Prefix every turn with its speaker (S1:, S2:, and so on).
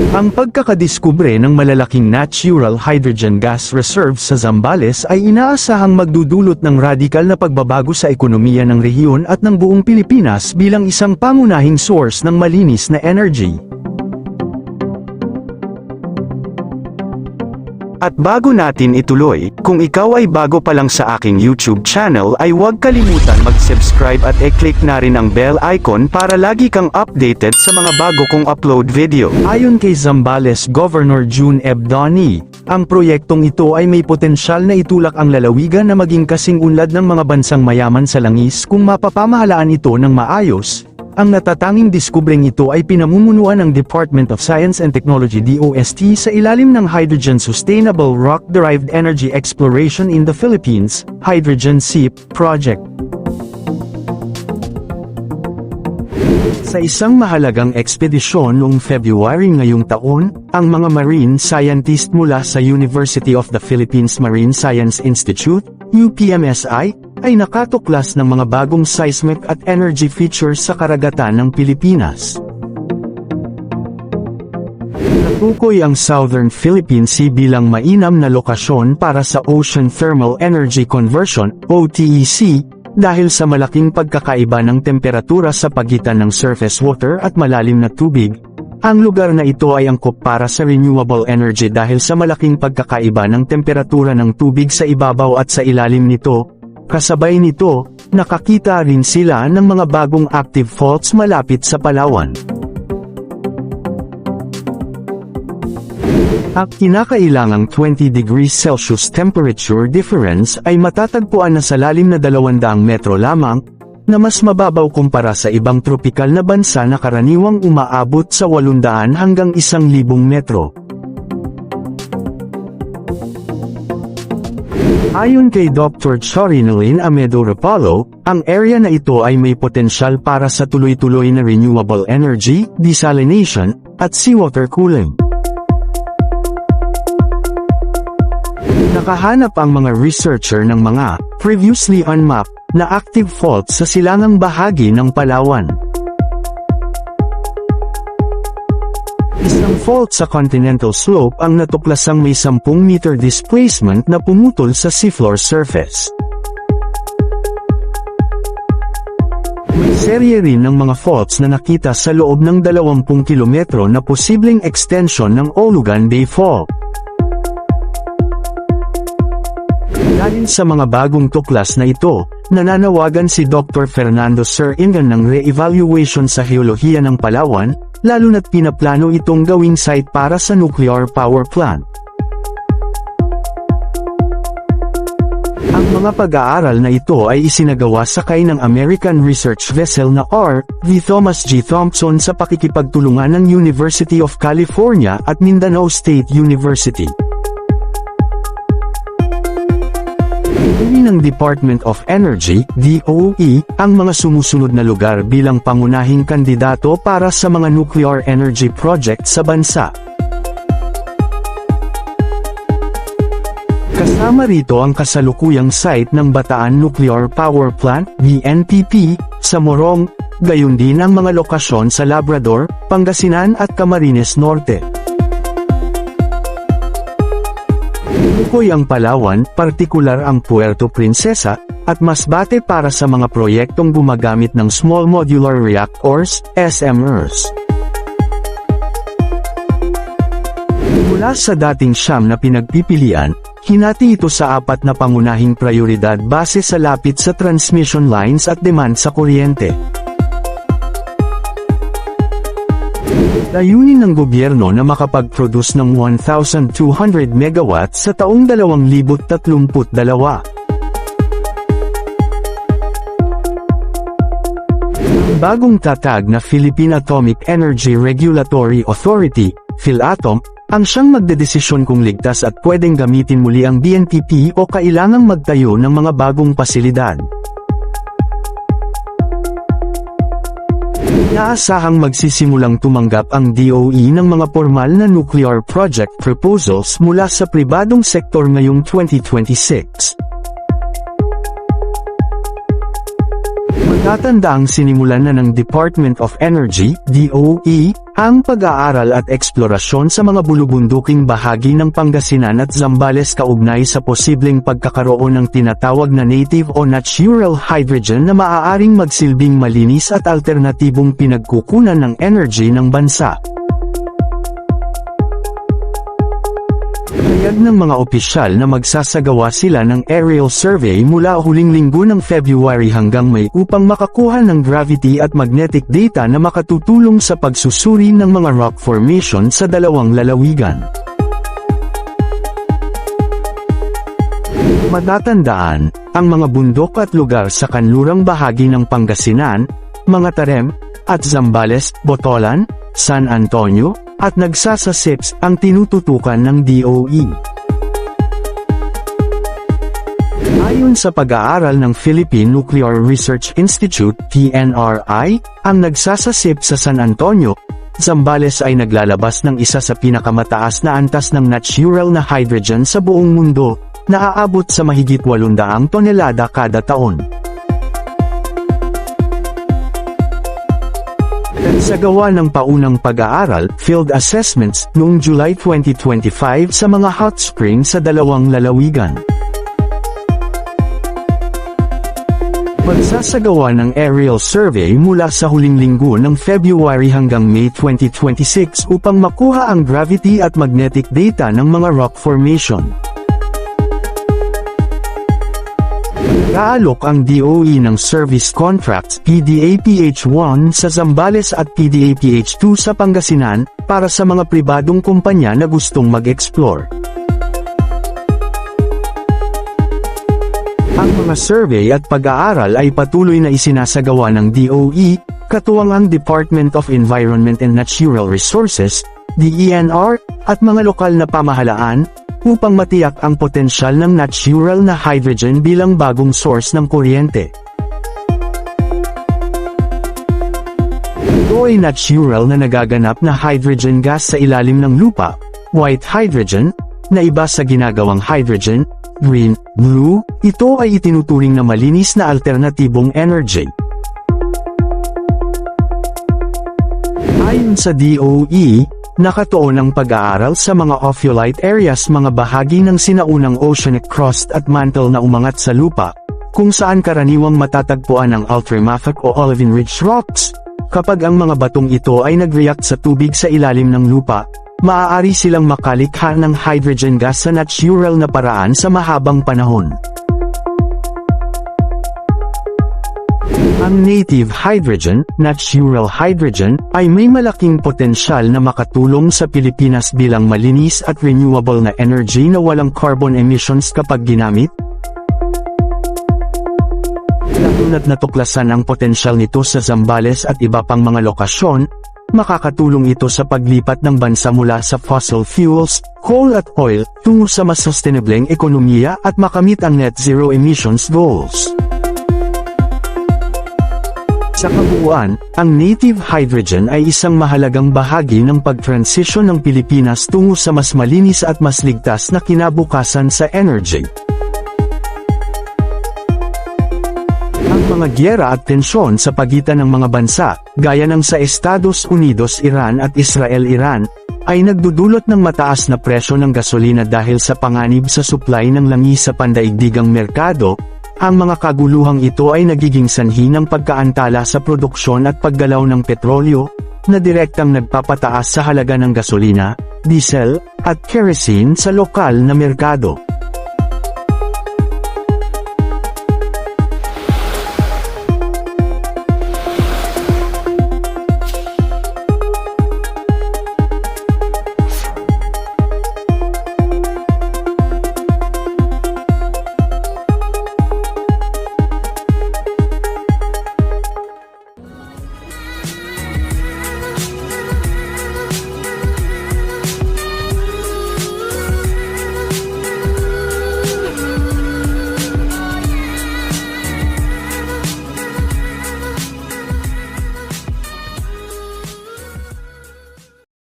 S1: Ang pagkakadiskubre ng malalaking natural hydrogen gas reserve sa Zambales ay inaasahang magdudulot ng radikal na pagbabago sa ekonomiya ng rehiyon at ng buong Pilipinas bilang isang pangunahing source ng malinis na energy. At bago natin ituloy, kung ikaw ay bago pa lang sa aking YouTube channel ay huwag kalimutan mag-subscribe at i-click na rin ang bell icon para lagi kang updated sa mga bago kong upload video. Ayon kay Zambales Governor June Ebdoni, ang proyektong ito ay may potensyal na itulak ang lalawigan na maging kasing unlad ng mga bansang mayaman sa langis kung mapapamahalaan ito ng maayos. Ang natatanging diskubreng ito ay pinamumunuan ng Department of Science and Technology DOST sa ilalim ng Hydrogen Sustainable Rock-Derived Energy Exploration in the Philippines, Hydrogen SEEP, project. Sa isang mahalagang ekspedisyon noong February ngayong taon, ang mga marine scientist mula sa University of the Philippines Marine Science Institute, UPMSI, ay nakatuklas ng mga bagong seismic at energy features sa karagatan ng Pilipinas. Natukoy ang Southern Philippine Sea bilang mainam na lokasyon para sa Ocean Thermal Energy Conversion, OTEC, dahil sa malaking pagkakaiba ng temperatura sa pagitan ng surface water at malalim na tubig. Ang lugar na ito ay angkop para sa renewable energy dahil sa malaking pagkakaiba ng temperatura ng tubig sa ibabaw at sa ilalim nito. Kasabay nito, nakakita rin sila ng mga bagong active faults malapit sa Palawan. Ang kinakailangang 20 degrees Celsius temperature difference ay matatagpuan na sa lalim na 200 metro lamang, na mas mababaw kumpara sa ibang tropikal na bansa na karaniwang umaabot sa 800 hanggang 1,000 metro. Ayon kay Dr. Chorinelin Amedo Rapalo, ang area na ito ay may potensyal para sa tuloy-tuloy na renewable energy, desalination, at seawater cooling. Nakahanap ang mga researcher ng mga previously unmapped na active faults sa silangang bahagi ng Palawan. Isang fault sa continental slope ang natuklasang may 10-meter displacement na pumutol sa seafloor surface. May serye rin ng mga faults na nakita sa loob ng 20 kilometro na posibleng extension ng Olugan Bay Fault. Dahil sa mga bagong tuklas na ito, nananawagan si Dr. Fernando Sir Ingan ng re-evaluation sa heolohiya ng Palawan, lalo na't pinaplano itong gawing site para sa nuclear power plant. Ang mga pag-aaral na ito ay isinagawa sakay ng American research vessel na R.V. Thomas G. Thompson sa pakikipagtulungan ng University of California at Mindanao State University. Pinili ng Department of Energy, DOE, ang mga sumusunod na lugar bilang pangunahing kandidato para sa mga nuclear energy project sa bansa. Kasama rito ang kasalukuyang site ng Bataan Nuclear Power Plant, BNPP, sa Morong, gayon din ang mga lokasyon sa Labrador, Pangasinan at Camarines Norte. Tukoy ang Palawan, partikular ang Puerto Princesa, at Masbate para sa mga proyektong gumagamit ng Small Modular Reactors, SMRs. Mula sa dating 9 na pinagpipilian, hinati ito sa 4 na pangunahing prioridad base sa lapit sa transmission lines at demand sa kuryente. Layunin ng gobyerno na makapag-produce ng 1,200 megawatts sa taong 2032. Bagong tatag na Philippine Atomic Energy Regulatory Authority, PhilAtom, ang siyang magdedesisyon kung ligtas at pwedeng gamitin muli ang BNPP o kailangang magtayo ng mga bagong pasilidad. Inaasahang magsisimulang tumanggap ang DOE ng mga formal na nuclear project proposals mula sa pribadong sektor ngayong 2026. Matatandaang sinimulan na ng Department of Energy, DOE, ang pag-aaral at eksplorasyon sa mga bulubunduking bahagi ng Pangasinan at Zambales kaugnay sa posibleng pagkakaroon ng tinatawag na native o natural hydrogen na maaaring magsilbing malinis at alternatibong pinagkukunan ng energy ng bansa. Payag ng mga opisyal na magsasagawa sila ng aerial survey mula huling linggo ng February hanggang May upang makakuha ng gravity at magnetic data na makatutulong sa pagsusuri ng mga rock formation sa dalawang lalawigan. Matatandaan, ang mga bundok at lugar sa kanlurang bahagi ng Pangasinan, mga Tarem, at Zambales, Botolan, San Antonio, at Nagsasasips ang tinututukan ng DOE. Ayon sa pag-aaral ng Philippine Nuclear Research Institute, PNRI, ang Nagsasasip sa San Antonio, Zambales ay naglalabas ng isa sa pinakamataas na antas ng natural na hydrogen sa buong mundo, na aabot sa mahigit 800 tonelada kada taon. Nagsagawa ng paunang pag-aaral, field assessments, noong July 2025 sa mga hot springs sa dalawang lalawigan. Magsasagawa ng aerial survey mula sa huling linggo ng February hanggang May 2026 upang makuha ang gravity at magnetic data ng mga rock formation. Nag-aalok ang DOE ng service contracts PDAPH1 sa Zambales at PDAPH2 sa Pangasinan, para sa mga pribadong kumpanya na gustong mag-explore. Ang mga survey at pag-aaral ay patuloy na isinasagawa ng DOE, katuwang ang Department of Environment and Natural Resources, DENR, at mga lokal na pamahalaan, upang matiyak ang potensyal ng natural na hydrogen bilang bagong source ng kuryente. Ito ay natural na nagaganap na hydrogen gas sa ilalim ng lupa, white hydrogen, na iba sa ginagawang hydrogen, green, blue. Ito ay itinuturing na malinis na alternatibong energy. Ayon sa DOE, nakatuon ang pag-aaral sa mga ophiolite areas, mga bahagi ng sinaunang oceanic crust at mantle na umangat sa lupa, kung saan karaniwang matatagpuan ang ultramafic o olivine-rich rocks. Kapag ang mga batong ito ay nag-react sa tubig sa ilalim ng lupa, maaari silang makalikha ng hydrogen gas sa natural na paraan sa mahabang panahon. Ang native hydrogen, natural hydrogen, ay may malaking potensyal na makatulong sa Pilipinas bilang malinis at renewable na energy na walang carbon emissions kapag ginamit. Lalo na't natuklasan ang potensyal nito sa Zambales at iba pang mga lokasyon, makakatulong ito sa paglipat ng bansa mula sa fossil fuels, coal at oil, tungo sa mas sustainableng ekonomiya at makamit ang net zero emissions goals. Sa kabuuan, ang native hydrogen ay isang mahalagang bahagi ng pag-transition ng Pilipinas tungo sa mas malinis at mas ligtas na kinabukasan sa energy. Ang mga gyera at tensyon sa pagitan ng mga bansa, gaya ng sa Estados Unidos-Iran at Israel-Iran, ay nagdudulot ng mataas na presyo ng gasolina dahil sa panganib sa supply ng langis sa pandaigdigang merkado. Ang mga kaguluhang ito ay nagiging sanhi ng pagkaantala sa produksyon at paggalaw ng petrolyo, na direktang nagpapataas sa halaga ng gasolina, diesel, at kerosene sa lokal na merkado.